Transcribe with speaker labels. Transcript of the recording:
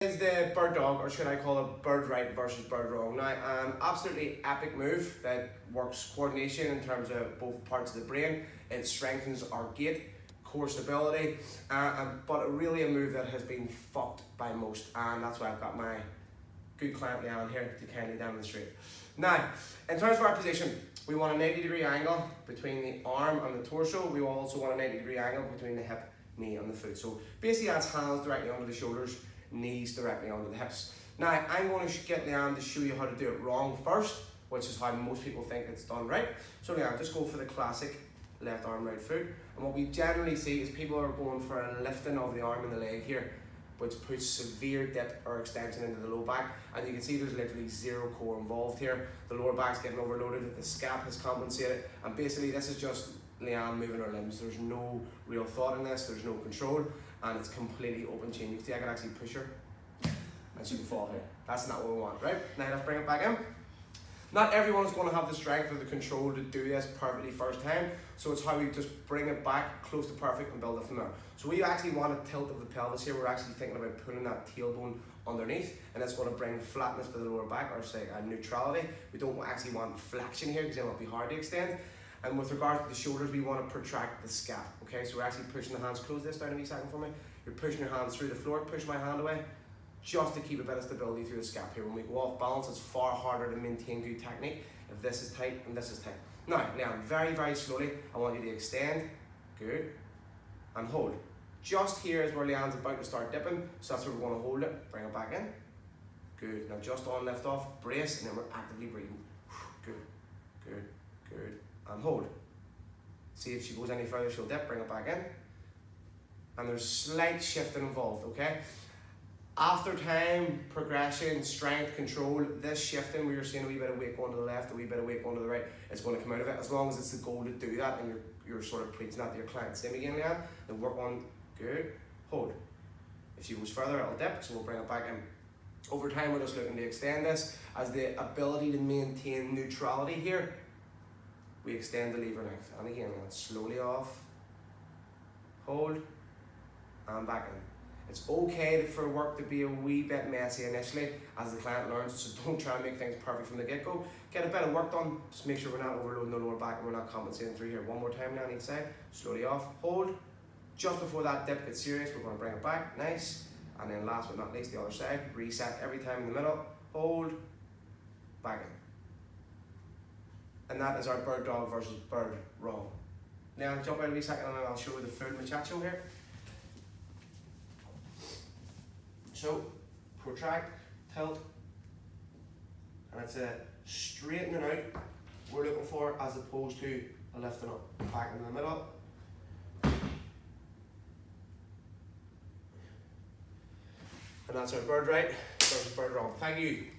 Speaker 1: Is the bird dog, or should I call it bird right versus bird wrong. Now, an absolutely epic move that works coordination in terms of both parts of the brain. It strengthens our gait, core stability, but really a move that has been fucked by most, and that's why I've got my good client Leanne here to kindly demonstrate. Now, in terms of our position, we want a 90-degree angle between the arm and the torso. We also want a 90-degree angle between the hip, knee and the foot. So basically that's hands directly under the shoulders, knees directly onto the hips. Now, I'm going to get Leanne to show you how to do it wrong first, which is how most people think it's done right. So Leanne, just go for the classic left arm, right foot. And what we generally see is people are going for a lifting of the arm and the leg here, which puts severe dip or extension into the low back. And you can see there's literally zero core involved here. The lower back's getting overloaded, the scap has compensated, and basically this is just Leanne moving her limbs. There's no real thought in this, there's no control, and it's completely open chain. You can see I can actually push her and she can fall here. That's not what we want, right? Now let's bring it back in. Not everyone is going to have the strength or the control to do this perfectly first time, so it's how we just bring it back close to perfect and build it from there. So we actually want a tilt of the pelvis here. We're actually thinking about pulling that tailbone underneath, and it's going to bring flatness to the lower back, or say a neutrality. We don't actually want flexion here because then it'll be hard to extend. And with regard to the shoulders, we want to protract the scap. Okay, so we're actually pushing the hands. Close this down a wee second for me. You're pushing your hands through the floor. Push my hand away, just to keep a bit of stability through the scap here. When we go off balance, it's far harder to maintain good technique if this is tight and this is tight. Now, very, very slowly, I want you to extend, good, and hold. Just here is where Leanne's about to start dipping, so that's where we're going to hold it. Bring it back in, good. Now just on lift off, brace, and then we're actively breathing. Good, good, good, and hold. See if she goes any further, she'll dip, bring it back in. And there's slight shifting involved, okay? After time, progression, strength, control, this shifting where you're seeing a wee bit of weight going to the left, a wee bit of weight going to the right, it's going to come out of it. As long as it's the goal to do that and you're sort of preaching that to your client. Same again, Leanne, then work on, good, hold. If she goes further, it'll dip, so we'll bring it back in. Over time, we're just looking to extend this as the ability to maintain neutrality here. We extend the lever length, and again, slowly off, hold, and back in. It's okay for work to be a wee bit messy initially as the client learns, so don't try and make things perfect from the get-go. Get a bit of work done, just make sure we're not overloading the lower back and we're not compensating through here. One more time now on each side, slowly off, hold. Just before that dip gets serious, we're going to bring it back, nice. And then last but not least, the other side, reset every time in the middle, hold, back in. And that is our bird dog versus bird wrong. Now jump out a wee second and I'll show you the full muchacho here. So, protract, tilt, and it's a straightening out we're looking for as opposed to a lifting up. Back into the middle. And that's our bird right versus bird wrong. Thank you.